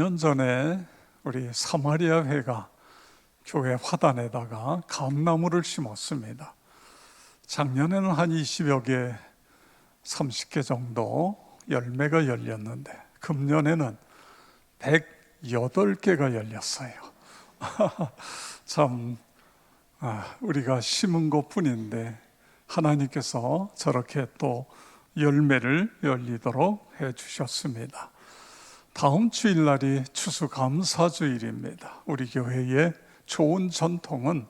년 전에 우리 사마리아 회가 교회 화단에다가 감나무를 심었습니다. 작년에는 한 20여 개, 30개 정도 열매가 열렸는데 금년에는 108개가 열렸어요. 참 우리가 심은 것뿐인데 하나님께서 저렇게 또 열매를 열리도록 해주셨습니다. 다음 주일날이 추수감사주일입니다. 우리 교회의 좋은 전통은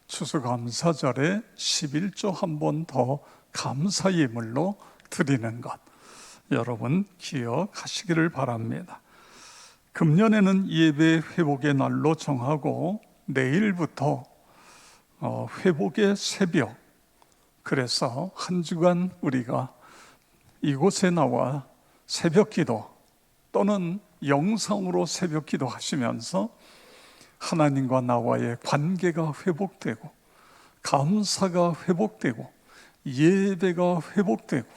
추수감사절에 11조 한 번 더 감사 예물로 드리는 것, 여러분 기억하시기를 바랍니다. 금년에는 예배 회복의 날로 정하고 내일부터 회복의 새벽, 그래서 한 주간 우리가 이곳에 나와 새벽 기도 또는 영상으로 새벽 기도 하시면서 하나님과 나와의 관계가 회복되고 감사가 회복되고 예배가 회복되고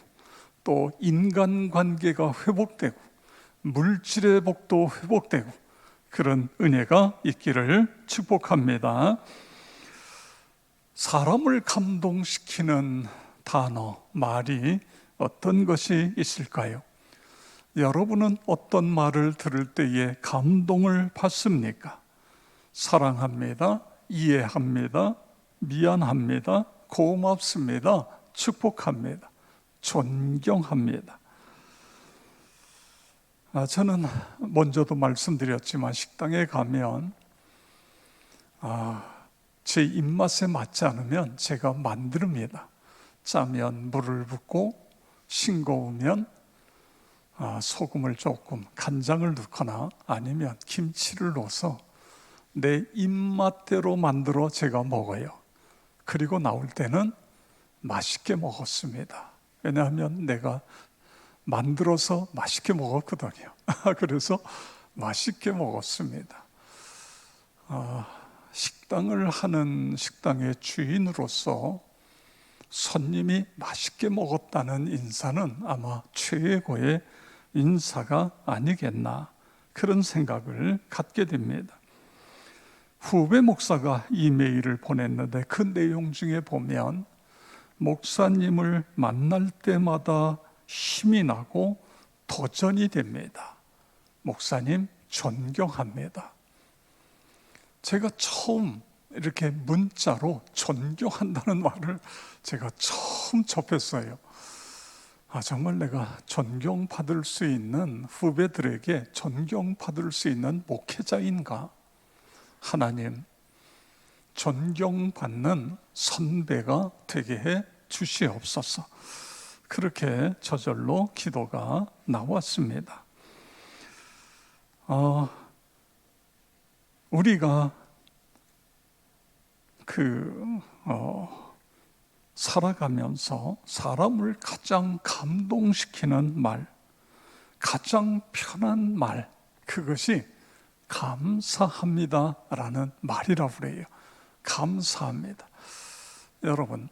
또 인간관계가 회복되고 물질의 복도 회복되고 그런 은혜가 있기를 축복합니다. 사람을 감동시키는 단어, 말이 어떤 것이 있을까요? 여러분은 어떤 말을 들을 때에 감동을 받습니까? 사랑합니다, 이해합니다, 미안합니다, 고맙습니다, 축복합니다, 존경합니다. 저는 먼저도 말씀드렸지만 식당에 가면 제 입맛에 맞지 않으면 제가 만듭니다. 짜면 물을 붓고 싱거우면 소금을 조금, 간장을 넣거나 아니면 김치를 넣어서 내 입맛대로 만들어 제가 먹어요. 그리고 나올 때는 맛있게 먹었습니다. 왜냐하면 내가 만들어서 맛있게 먹었거든요. 그래서 맛있게 먹었습니다. 식당을 하는 식당의 주인으로서 손님이 맛있게 먹었다는 인사는 아마 최고의 인사가 아니겠나, 그런 생각을 갖게 됩니다. 후배 목사가 이메일을 보냈는데 그 내용 중에 보면 목사님을 만날 때마다 힘이 나고 도전이 됩니다. 목사님 존경합니다. 제가 처음 이렇게 문자로 존경한다는 말을 제가 처음 접했어요. 정말 내가 존경받을 수 있는, 후배들에게 존경받을 수 있는 목회자인가? 하나님, 존경받는 선배가 되게 해 주시옵소서. 그렇게 저절로 기도가 나왔습니다. 우리가 살아가면서 사람을 가장 감동시키는 말, 가장 편한 말, 그것이 감사합니다라는 말이라고 그래요. 감사합니다. 여러분,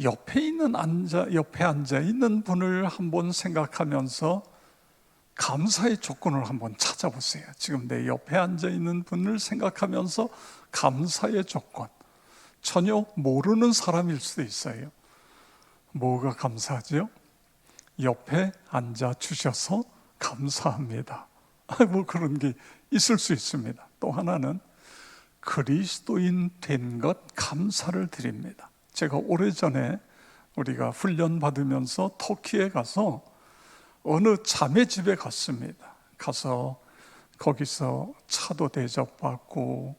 옆에 앉아 있는 분을 한번 생각하면서 감사의 조건을 한번 찾아보세요. 지금 내 옆에 앉아 있는 분을 생각하면서 감사의 조건, 전혀 모르는 사람일 수도 있어요. 뭐가 감사하죠? 옆에 앉아 주셔서 감사합니다. 뭐 그런 게 있을 수 있습니다. 또 하나는 그리스도인 된 것 감사를 드립니다. 제가 오래전에 우리가 훈련 받으면서 터키에 가서 어느 자매 집에 갔습니다. 가서 거기서 차도 대접받고,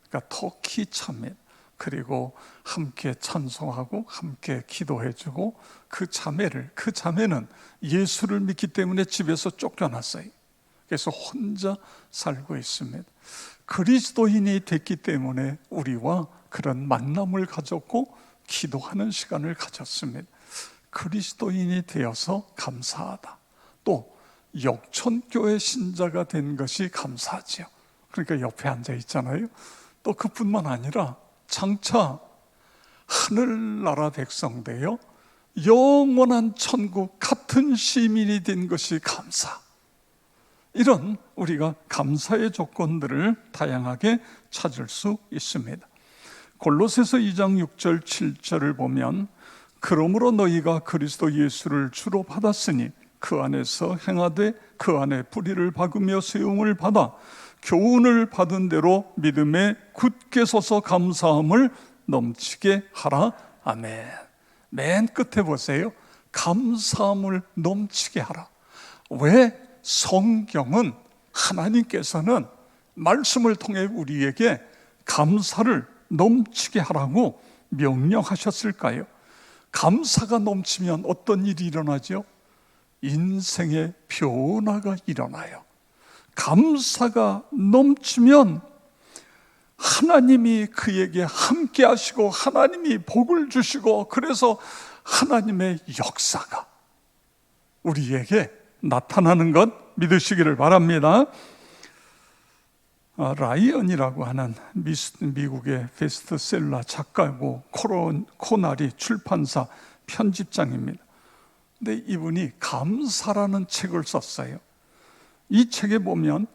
그러니까 터키 자매, 그리고 함께 찬송하고 함께 기도해주고, 그 자매는 예수를 믿기 때문에 집에서 쫓겨났어요. 그래서 혼자 살고 있습니다. 그리스도인이 됐기 때문에 우리와 그런 만남을 가졌고 기도하는 시간을 가졌습니다. 그리스도인이 되어서 감사하다. 또 역천교회 신자가 된 것이 감사하지요. 그러니까 옆에 앉아 있잖아요. 또 그뿐만 아니라 장차 하늘나라 백성 되어 영원한 천국 같은 시민이 된 것이 감사. 이런 우리가 감사의 조건들을 다양하게 찾을 수 있습니다. 골로새서 2장 6절 7절을 보면 그러므로 너희가 그리스도 예수를 주로 받았으니 그 안에서 행하되 그 안에 뿌리를 박으며 세움을 받아 교훈을 받은 대로 믿음에 굳게 서서 감사함을 넘치게 하라. 아멘. 맨 끝에 보세요. 감사함을 넘치게 하라. 왜? 성경은 하나님께서는 말씀을 통해 우리에게 감사를 넘치게 하라고 명령하셨을까요? 감사가 넘치면 어떤 일이 일어나죠? 인생의 변화가 일어나요. 감사가 넘치면 하나님이 그에게 함께 하시고 하나님이 복을 주시고 그래서 하나님의 역사가 우리에게 나타나는 것 믿으시기를 바랍니다. 라이언이라고 하는 미국의 베스트셀러 작가고 코나리 출판사 편집장입니다. 근데 이분이 감사라는 책을 썼어요. 이 책에 보면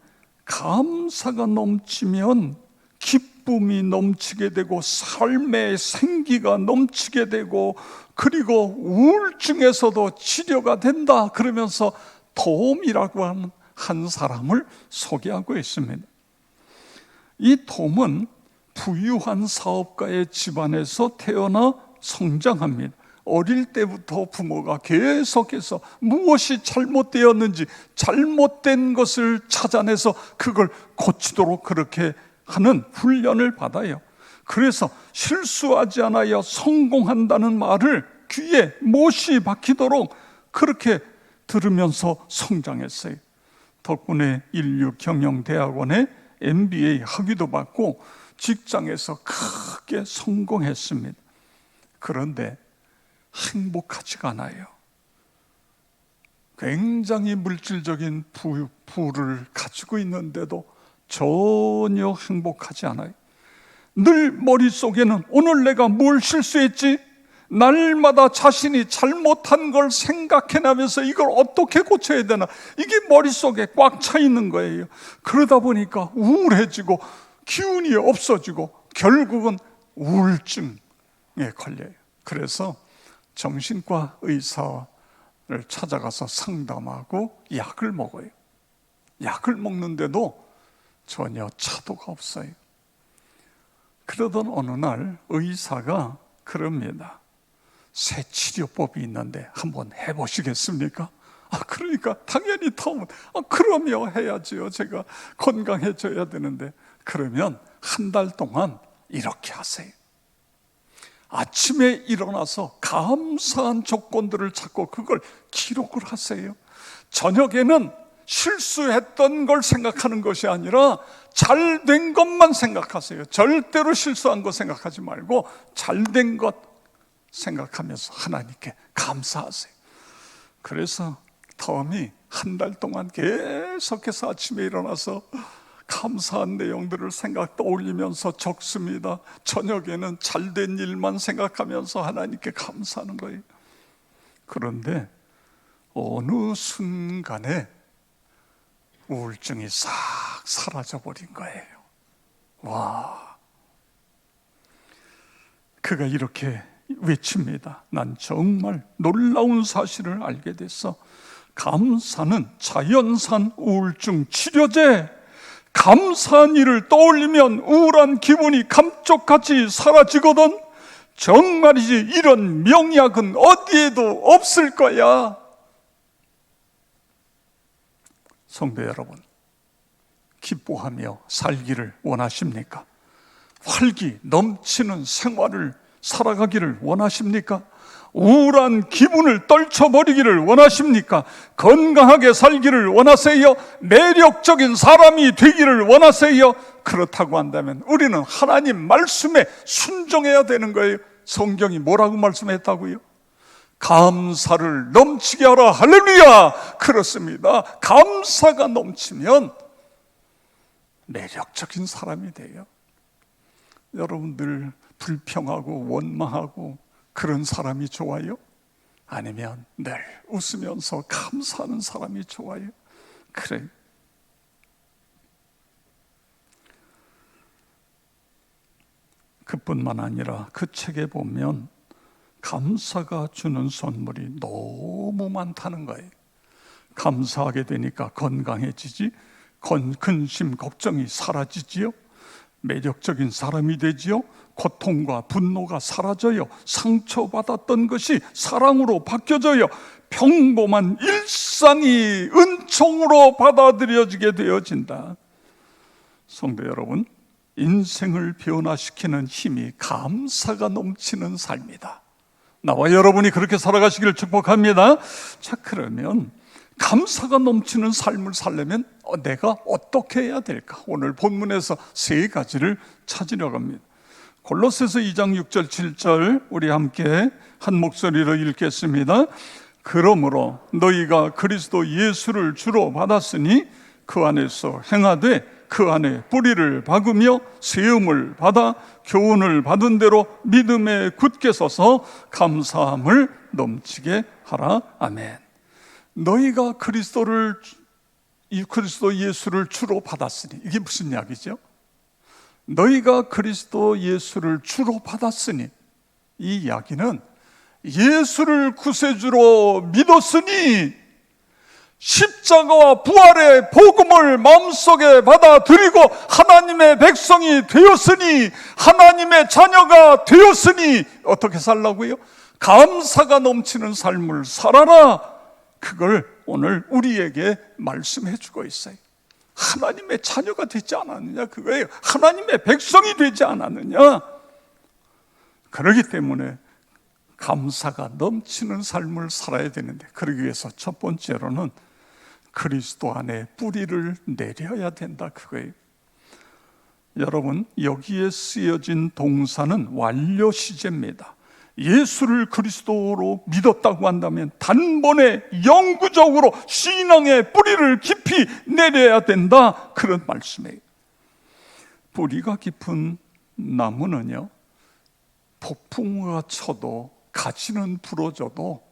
감사가 넘치면 기쁨이 넘치게 되고 삶의 생기가 넘치게 되고 그리고 우울증에서도 치료가 된다 그러면서 톰이라고 하는 한 사람을 소개하고 있습니다. 이 톰은 부유한 사업가의 집안에서 태어나 성장합니다. 어릴 때부터 부모가 계속해서 무엇이 잘못되었는지 잘못된 것을 찾아내서 그걸 고치도록 그렇게 하는 훈련을 받아요. 그래서 실수하지 않아야 성공한다는 말을 귀에 못이 박히도록 그렇게 들으면서 성장했어요. 덕분에 인류경영대학원에 MBA 학위도 받고 직장에서 크게 성공했습니다. 그런데 행복하지가 않아요. 굉장히 물질적인 부를 가지고 있는데도 전혀 행복하지 않아요. 늘 머릿속에는 오늘 내가 뭘 실수했지? 날마다 자신이 잘못한 걸 생각해나면서 이걸 어떻게 고쳐야 되나? 이게 머릿속에 꽉 차 있는 거예요. 그러다 보니까 우울해지고 기운이 없어지고 결국은 우울증에 걸려요. 그래서 정신과 의사를 찾아가서 상담하고 약을 먹어요. 약을 먹는데도 전혀 차도가 없어요. 그러던 어느 날 의사가 그럽니다. 새 치료법이 있는데 한번 해보시겠습니까? 그러니까 당연히 톰은 그러면 해야지요. 제가 건강해져야 되는데. 그러면 한 달 동안 이렇게 하세요. 아침에 일어나서 감사한 조건들을 찾고 그걸 기록을 하세요. 저녁에는 실수했던 걸 생각하는 것이 아니라 잘된 것만 생각하세요. 절대로 실수한 거 생각하지 말고 잘된 것 생각하면서 하나님께 감사하세요. 그래서 톰이 한 달 동안 계속해서 아침에 일어나서 감사한 내용들을 떠올리면서 적습니다. 저녁에는 잘된 일만 생각하면서 하나님께 감사하는 거예요. 그런데 어느 순간에 우울증이 싹 사라져버린 거예요. 와, 그가 이렇게 외칩니다. 난 정말 놀라운 사실을 알게 됐어. 감사는 자연산 우울증 치료제. 감사한 일을 떠올리면 우울한 기분이 감쪽같이 사라지거든. 정말이지 이런 명약은 어디에도 없을 거야. 성도 여러분, 기뻐하며 살기를 원하십니까? 활기 넘치는 생활을 살아가기를 원하십니까? 우울한 기분을 떨쳐버리기를 원하십니까? 건강하게 살기를 원하세요? 매력적인 사람이 되기를 원하세요? 그렇다고 한다면 우리는 하나님 말씀에 순종해야 되는 거예요. 성경이 뭐라고 말씀했다고요? 감사를 넘치게 하라. 할렐루야! 그렇습니다. 감사가 넘치면 매력적인 사람이 돼요. 여러분들 불평하고 원망하고 그런 사람이 좋아요? 아니면 늘 웃으면서 감사하는 사람이 좋아요? 그래, 그뿐만 아니라 그 책에 보면 감사가 주는 선물이 너무 많다는 거예요. 감사하게 되니까 건강해지지, 근심, 걱정이 사라지지요. 매력적인 사람이 되지요. 고통과 분노가 사라져요. 상처받았던 것이 사랑으로 바뀌어져요. 평범한 일상이 은총으로 받아들여지게 되어진다. 성도 여러분, 인생을 변화시키는 힘이 감사가 넘치는 삶이다. 나와 여러분이 그렇게 살아가시기를 축복합니다. 자, 그러면 감사가 넘치는 삶을 살려면 내가 어떻게 해야 될까? 오늘 본문에서 세 가지를 찾으려고 합니다. 골로새서 2장 6절 7절 우리 함께 한 목소리로 읽겠습니다. 그러므로 너희가 그리스도 예수를 주로 받았으니 그 안에서 행하되 그 안에 뿌리를 박으며 세움을 받아 교훈을 받은 대로 믿음에 굳게 서서 감사함을 넘치게 하라. 아멘. 너희가 그리스도 예수를 주로 받았으니, 이게 무슨 이야기죠? 너희가 그리스도 예수를 주로 받았으니, 이 이야기는 예수를 구세주로 믿었으니 십자가와 부활의 복음을 마음속에 받아들이고 하나님의 백성이 되었으니, 하나님의 자녀가 되었으니 어떻게 살라고요? 감사가 넘치는 삶을 살아라. 그걸 오늘 우리에게 말씀해 주고 있어요. 하나님의 자녀가 되지 않았느냐, 그거예요. 하나님의 백성이 되지 않았느냐. 그러기 때문에 감사가 넘치는 삶을 살아야 되는데, 그러기 위해서 첫 번째로는 그리스도 안에 뿌리를 내려야 된다, 그거예요. 여러분, 여기에 쓰여진 동사는 완료 시제입니다. 예수를 그리스도로 믿었다고 한다면 단번에 영구적으로 신앙의 뿌리를 깊이 내려야 된다, 그런 말씀이에요. 뿌리가 깊은 나무는요, 폭풍우가 쳐도 가지는 부러져도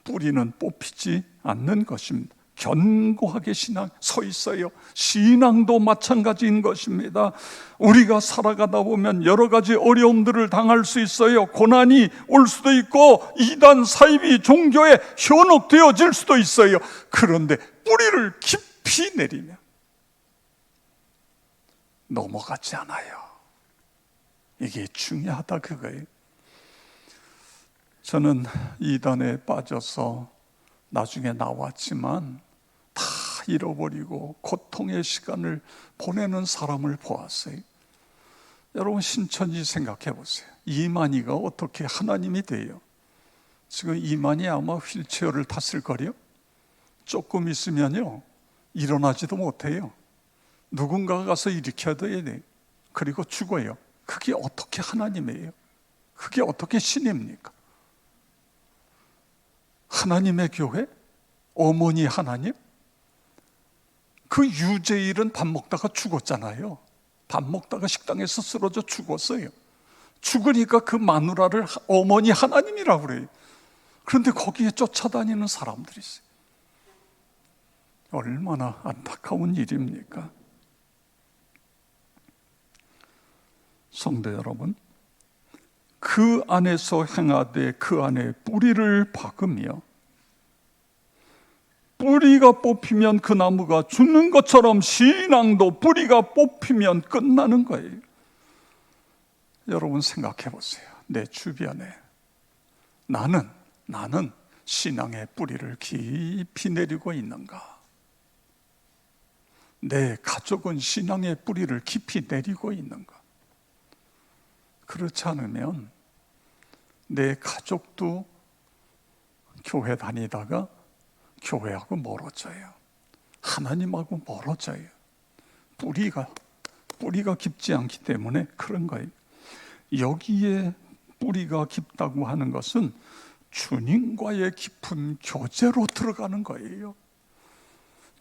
뿌리는 뽑히지 않는 것입니다. 견고하게 서 있어요. 신앙도 마찬가지인 것입니다. 우리가 살아가다 보면 여러 가지 어려움들을 당할 수 있어요. 고난이 올 수도 있고 이단 사이비 종교에 현혹되어질 수도 있어요. 그런데 뿌리를 깊이 내리면 넘어가지 않아요. 이게 중요하다, 그거예요. 저는 이단에 빠져서 나중에 나왔지만 다 잃어버리고 고통의 시간을 보내는 사람을 보았어요. 여러분, 신천지 생각해 보세요. 이만희가 어떻게 하나님이 돼요? 지금 이만희 아마 휠체어를 탔을 거요. 조금 있으면요 일어나지도 못해요. 누군가가 가서 일으켜야 돼. 그리고 죽어요. 그게 어떻게 하나님이에요? 그게 어떻게 신입니까? 하나님의 교회? 어머니 하나님? 그 유재일은 밥 먹다가 죽었잖아요. 밥 먹다가 식당에서 쓰러져 죽었어요. 죽으니까 그 마누라를 어머니 하나님이라고 그래요. 그런데 거기에 쫓아다니는 사람들이 있어요. 얼마나 안타까운 일입니까? 성도 여러분, 그 안에서 행하되 그 안에 뿌리를 박으며, 뿌리가 뽑히면 그 나무가 죽는 것처럼 신앙도 뿌리가 뽑히면 끝나는 거예요. 여러분 생각해 보세요. 내 주변에 나는 신앙의 뿌리를 깊이 내리고 있는가? 내 가족은 신앙의 뿌리를 깊이 내리고 있는가? 그렇지 않으면 내 가족도 교회 다니다가 교회하고 멀어져요. 하나님하고 멀어져요. 뿌리가 깊지 않기 때문에 그런 거예요. 여기에 뿌리가 깊다고 하는 것은 주님과의 깊은 교제로 들어가는 거예요.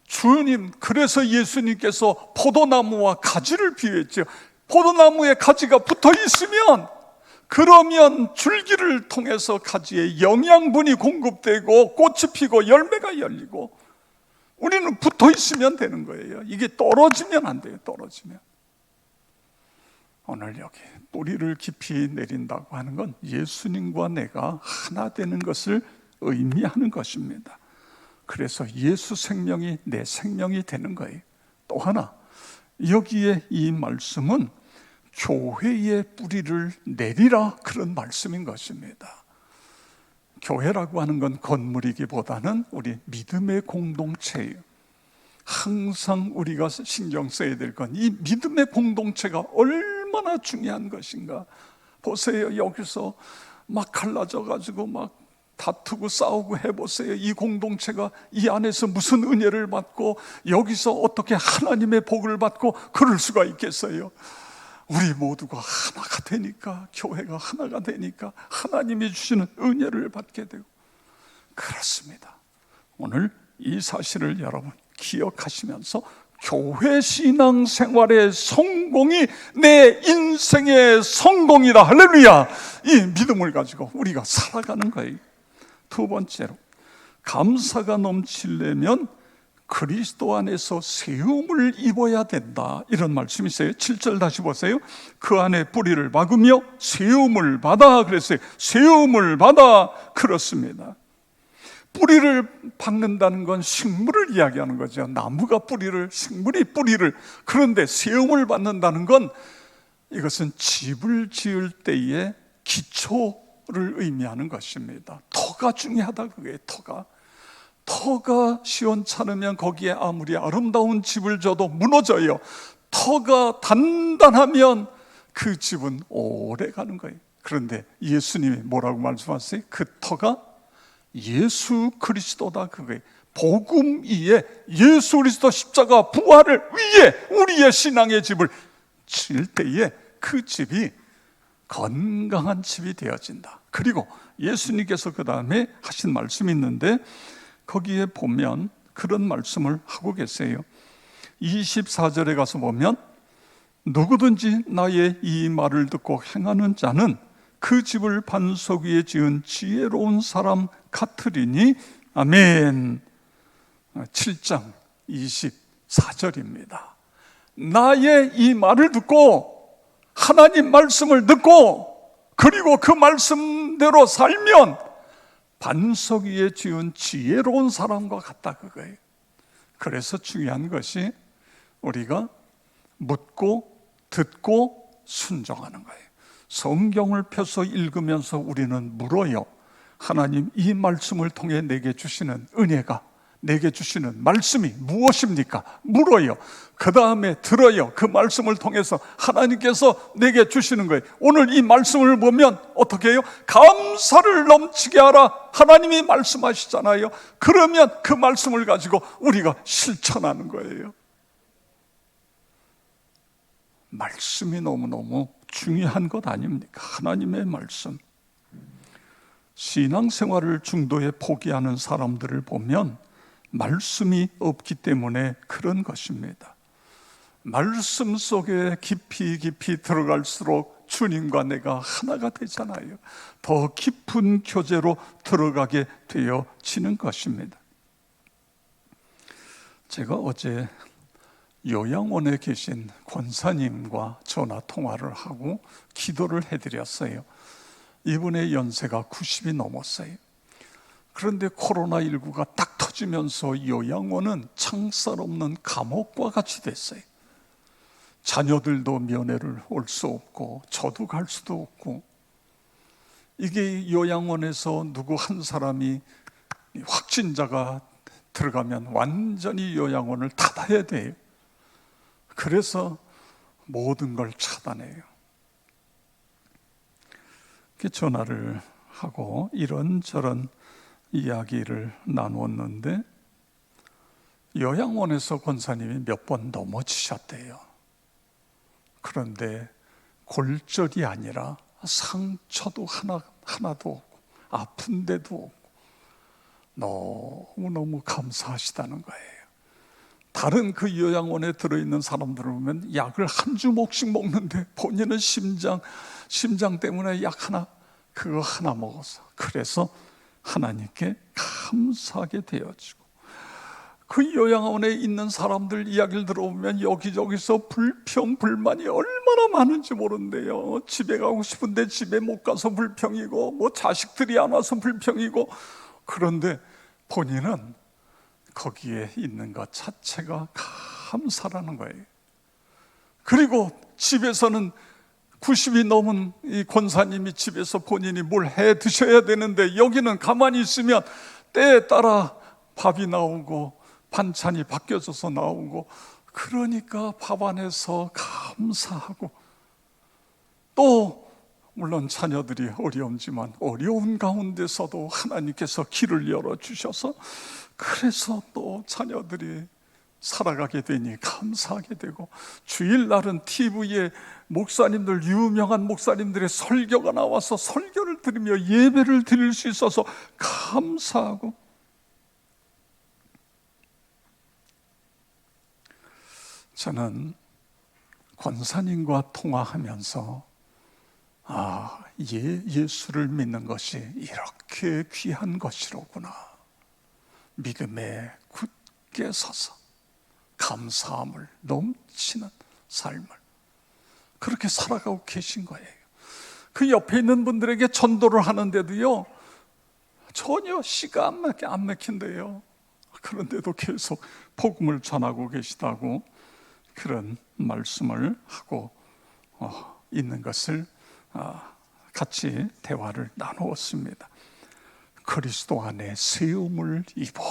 주님, 그래서 예수님께서 포도나무와 가지를 비유했죠. 포도나무에 가지가 붙어 있으면, 그러면 줄기를 통해서 가지에 영양분이 공급되고 꽃이 피고 열매가 열리고, 우리는 붙어 있으면 되는 거예요. 이게 떨어지면 안 돼요. 떨어지면 오늘 여기 뿌리를 깊이 내린다고 하는 건 예수님과 내가 하나 되는 것을 의미하는 것입니다. 그래서 예수 생명이 내 생명이 되는 거예요. 또 하나, 여기에 이 말씀은 교회의 뿌리를 내리라, 그런 말씀인 것입니다. 교회라고 하는 건 건물이기보다는 우리 믿음의 공동체예요. 항상 우리가 신경 써야 될 건 이 믿음의 공동체가 얼마나 중요한 것인가. 보세요, 여기서 막 갈라져 가지고 막 다투고 싸우고 해보세요. 이 공동체가 이 안에서 무슨 은혜를 받고 여기서 어떻게 하나님의 복을 받고 그럴 수가 있겠어요? 우리 모두가 하나가 되니까, 교회가 하나가 되니까 하나님이 주시는 은혜를 받게 되고 그렇습니다. 오늘 이 사실을 여러분 기억하시면서 교회 신앙 생활의 성공이 내 인생의 성공이다, 할렐루야, 이 믿음을 가지고 우리가 살아가는 거예요. 두 번째로, 감사가 넘치려면 그리스도 안에서 세움을 입어야 된다, 이런 말씀이 있어요. 7절 다시 보세요. 그 안에 뿌리를 박으며 세움을 받아 그랬어요. 세움을 받아. 그렇습니다. 뿌리를 박는다는 건 식물을 이야기하는 거죠. 나무가 뿌리를, 식물이 뿌리를. 그런데 세움을 받는다는 건 이것은 집을 지을 때의 기초를 의미하는 것입니다. 터가 중요하다, 그게 터가 시원찮으면 거기에 아무리 아름다운 집을 져도 무너져요. 터가 단단하면 그 집은 오래 가는 거예요. 그런데 예수님이 뭐라고 말씀하세요? 그 터가 예수 그리스도다, 그거예요. 복음 위에 예수 그리스도 십자가 부활을 위해 우리의 신앙의 집을 질 때에 그 집이 건강한 집이 되어진다. 그리고 예수님께서 그 다음에 하신 말씀이 있는데 거기에 보면 그런 말씀을 하고 계세요. 24절에 가서 보면 누구든지 나의 이 말을 듣고 행하는 자는 그 집을 반석 위에 지은 지혜로운 사람 같으리니, 아멘. 7장 24절입니다. 나의 이 말을 듣고 하나님 말씀을 듣고 그리고 그 말씀대로 살면 반석 위에 지은 지혜로운 사람과 같다, 그거예요. 그래서 중요한 것이 우리가 묻고 듣고 순종하는 거예요. 성경을 펴서 읽으면서 우리는 물어요. 하나님, 이 말씀을 통해 내게 주시는 은혜가, 내게 주시는 말씀이 무엇입니까? 물어요. 그 다음에 들어요. 그 말씀을 통해서 하나님께서 내게 주시는 거예요. 오늘 이 말씀을 보면 어떻게 해요? 감사를 넘치게 하라, 하나님이 말씀하시잖아요. 그러면 그 말씀을 가지고 우리가 실천하는 거예요. 말씀이 너무너무 중요한 것 아닙니까? 하나님의 말씀. 신앙생활을 중도에 포기하는 사람들을 보면 말씀이 없기 때문에 그런 것입니다. 말씀 속에 깊이 들어갈수록 주님과 내가 하나가 되잖아요. 더 깊은 교제로 들어가게 되어지는 것입니다. 제가 어제 요양원에 계신 권사님과 전화 통화를 하고 기도를 해드렸어요. 이분의 연세가 90이 넘었어요. 그런데 코로나19가 딱 터지면서 요양원은 창살 없는 감옥과 같이 됐어요. 자녀들도 면회를 올 수 없고 저도 갈 수도 없고, 이게 요양원에서 누구 한 사람이 확진자가 들어가면 완전히 요양원을 닫아야 돼요. 그래서 모든 걸 차단해요. 전화를 하고 이런저런 이야기를 나누었는데 요양원에서 권사님이 몇 번 넘어지셨대요. 그런데 골절이 아니라 상처도 하나도 없고 아픈 데도 없고 너무너무 감사하시다는 거예요. 다른 그 요양원에 들어있는 사람들을 보면 약을 한 주먹씩 먹는데 본인은 심장 때문에 약 그거 하나 먹어서, 그래서 하나님께 감사하게 되어지고, 그 요양원에 있는 사람들 이야기를 들어보면 여기저기서 불평, 불만이 얼마나 많은지 모른대요. 집에 가고 싶은데 집에 못 가서 불평이고, 뭐 자식들이 안 와서 불평이고. 그런데 본인은 거기에 있는 것 자체가 감사라는 거예요. 그리고 집에서는 90이 넘은 이 권사님이 집에서 본인이 뭘 해 드셔야 되는데, 여기는 가만히 있으면 때에 따라 밥이 나오고 반찬이 바뀌어져서 나오고, 그러니까 밥 안에서 감사하고, 또 물론 자녀들이 어려움지만 어려운 가운데서도 하나님께서 길을 열어주셔서, 그래서 또 자녀들이 살아가게 되니 감사하게 되고, 주일날은 TV에 목사님들, 유명한 목사님들의 설교가 나와서 설교를 들으며 예배를 드릴 수 있어서 감사하고, 저는 권사님과 통화하면서 예수를 믿는 것이 이렇게 귀한 것이로구나, 믿음에 굳게 서서 감사함을 넘치는 삶을 그렇게 살아가고 계신 거예요. 그 옆에 있는 분들에게 전도를 하는데도요, 전혀 시가 안 막힌대요. 그런데도 계속 복음을 전하고 계시다고 그런 말씀을 하고 있는 것을 같이 대화를 나누었습니다. 그리스도 안에 세움을 입어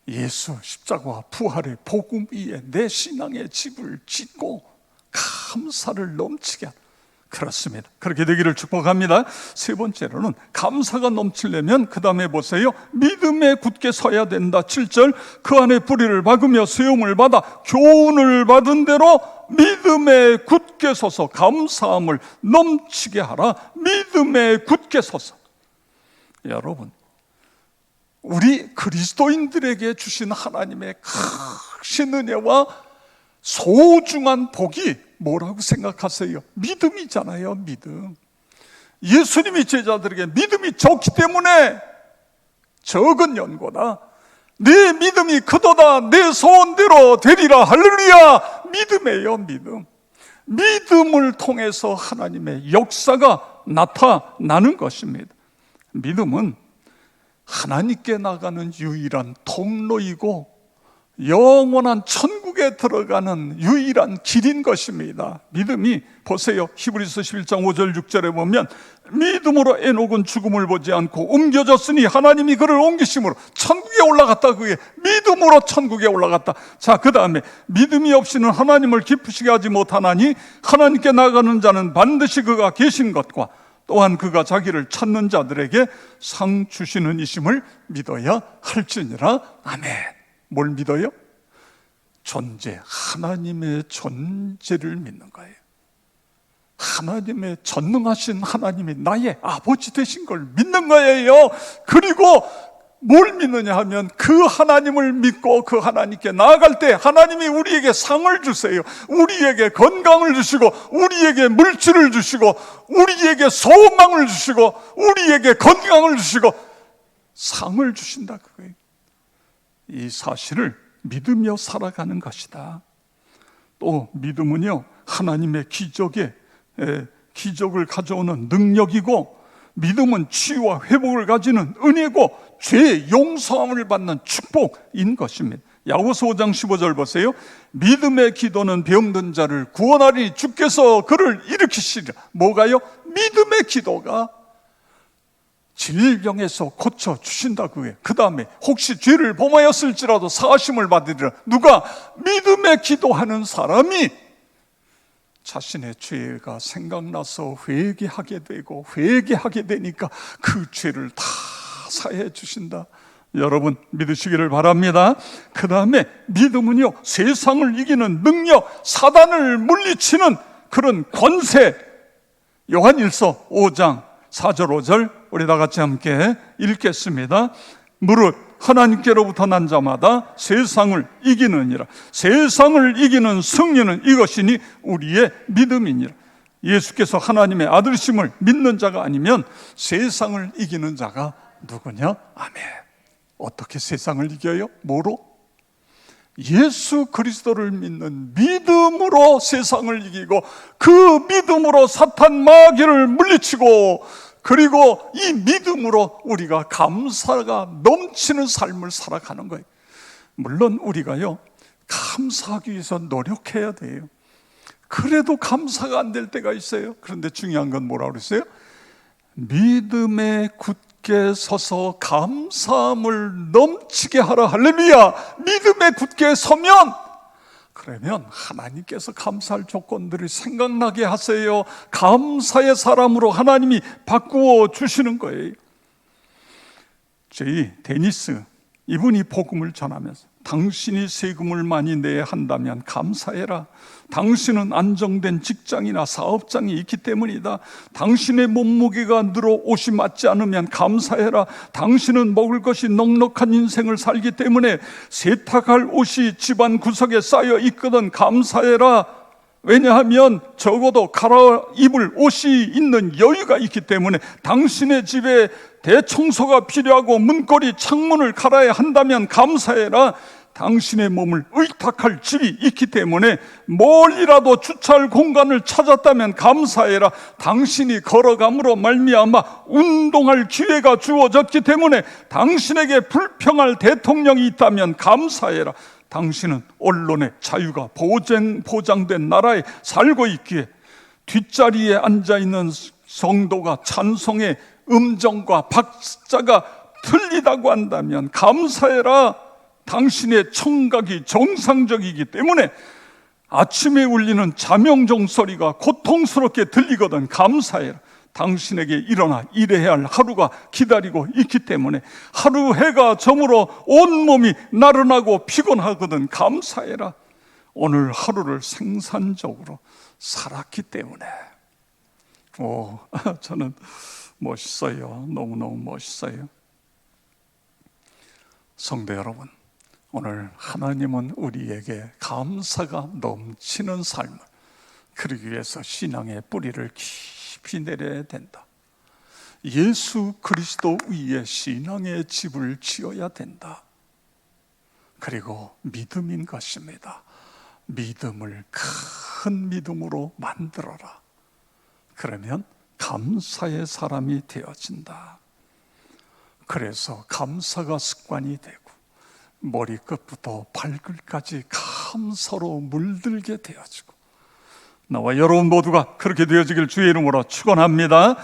예수 십자가와 부활의 복음 위에 내 신앙의 집을 짓고 감사를 넘치게 하는, 그렇습니다. 그렇게 되기를 축복합니다. 세 번째로는 감사가 넘치려면 그 다음에 보세요. 믿음에 굳게 서야 된다. 7절, 그 안에 뿌리를 박으며 세움을 받아 교훈을 받은 대로 믿음에 굳게 서서 감사함을 넘치게 하라. 믿음에 굳게 서서. 여러분, 우리 그리스도인들에게 주신 하나님의 크신 은혜와 소중한 복이 뭐라고 생각하세요? 믿음이잖아요. 믿음. 예수님이 제자들에게 믿음이 적기 때문에 적은 연고다, 내 믿음이 크도다, 내 소원대로 되리라, 할렐루야. 믿음이에요. 믿음을 통해서 하나님의 역사가 나타나는 것입니다. 믿음은 하나님께 나가는 유일한 통로이고 영원한 천국에 들어가는 유일한 길인 것입니다. 믿음이 보세요. 히브리서 11장 5절 6절에 보면 믿음으로 에녹은 죽음을 보지 않고 옮겨졌으니 하나님이 그를 옮기심으로 천국에 올라갔다. 그게 믿음으로 천국에 올라갔다. 자, 그 다음에 믿음이 없이는 하나님을 기쁘시게 하지 못하나니 하나님께 나가는 자는 반드시 그가 계신 것과 또한 그가 자기를 찾는 자들에게 상 주시는 이심을 믿어야 할지니라. 아멘. 뭘 믿어요? 하나님의 존재를 믿는 거예요. 하나님의 전능하신 하나님이 나의 아버지 되신 걸 믿는 거예요. 그리고 뭘 믿느냐 하면 그 하나님을 믿고 그 하나님께 나아갈 때 하나님이 우리에게 상을 주세요. 우리에게 건강을 주시고, 우리에게 물질을 주시고, 우리에게 소망을 주시고, 우리에게 건강을 주시고 상을 주신다, 그거예요. 이 사실을 믿으며 살아가는 것이다. 또 믿음은요, 하나님의 기적을 가져오는 능력이고, 믿음은 치유와 회복을 가지는 은혜고 죄의 용서함을 받는 축복인 것입니다. 야고보서 5장 15절 보세요. 믿음의 기도는 병든 자를 구원하리니 주께서 그를 일으키시리라. 뭐가요? 믿음의 기도가 질병에서 고쳐주신다고 해요. 그 다음에 혹시 죄를 범하였을지라도 사하심을 받으리라. 누가? 믿음의 기도하는 사람이 자신의 죄가 생각나서 회개하게 되고, 회개하게 되니까 그 죄를 다 사해 주신다. 여러분 믿으시기를 바랍니다. 그 다음에 믿음은요, 세상을 이기는 능력, 사단을 물리치는 그런 권세. 요한일서 5장 4절 5절 우리 다 같이 함께 읽겠습니다. 무릇 하나님께로부터 난 자마다 세상을 이기느니라. 세상을 이기는 승리는 이것이니 우리의 믿음이니라. 예수께서 하나님의 아들이심을 믿는 자가 아니면 세상을 이기는 자가 누구냐? 아멘. 어떻게 세상을 이겨요? 뭐로? 예수 그리스도를 믿는 믿음으로 세상을 이기고, 그 믿음으로 사탄 마귀를 물리치고, 그리고 이 믿음으로 우리가 감사가 넘치는 삶을 살아가는 거예요. 물론 우리가요, 감사하기 위해서 노력해야 돼요. 그래도 감사가 안 될 때가 있어요. 그런데 중요한 건 뭐라고 그랬어요? 믿음에 굳게 서서 감사함을 넘치게 하라. 할렐루야! 믿음에 굳게 서면, 그러면 하나님께서 감사할 조건들을 생각나게 하세요. 감사의 사람으로 하나님이 바꾸어 주시는 거예요. 저희 데니스, 이분이 복음을 전하면서 당신이 세금을 많이 내야 한다면 감사해라. 당신은 안정된 직장이나 사업장이 있기 때문이다. 당신의 몸무게가 늘어 옷이 맞지 않으면 감사해라. 당신은 먹을 것이 넉넉한 인생을 살기 때문에 세탁할 옷이 집안 구석에 쌓여 있거든 감사해라. 왜냐하면 적어도 갈아입을 옷이 있는 여유가 있기 때문에, 당신의 집에 대청소가 필요하고 문고리 창문을 갈아야 한다면 감사해라. 당신의 몸을 의탁할 집이 있기 때문에 멀리라도 주차할 공간을 찾았다면 감사해라. 당신이 걸어감으로 말미암아 운동할 기회가 주어졌기 때문에 당신에게 불평할 대통령이 있다면 감사해라. 당신은 언론의 자유가 보장된 나라에 살고 있기에 뒷자리에 앉아있는 성도가 찬송의 음정과 박자가 틀리다고 한다면 감사해라. 당신의 청각이 정상적이기 때문에 아침에 울리는 자명종 소리가 고통스럽게 들리거든 감사해라. 당신에게 일어나 일해야 할 하루가 기다리고 있기 때문에 하루 해가 저물어 온몸이 나른하고 피곤하거든 감사해라. 오늘 하루를 생산적으로 살았기 때문에. 저는 멋있어요. 너무너무 멋있어요. 성도 여러분, 오늘 하나님은 우리에게 감사가 넘치는 삶을 그러기 위해서 신앙의 뿌리를 깊이 내려야 된다. 예수 그리스도 위에 신앙의 집을 지어야 된다. 그리고 믿음인 것입니다. 믿음을 큰 믿음으로 만들어라. 그러면 감사의 사람이 되어진다. 그래서 감사가 습관이 되고 머리끝부터 발끝까지 감사로 물들게 되어지고, 나와 여러분 모두가 그렇게 되어지길 주의 이름으로 축원합니다.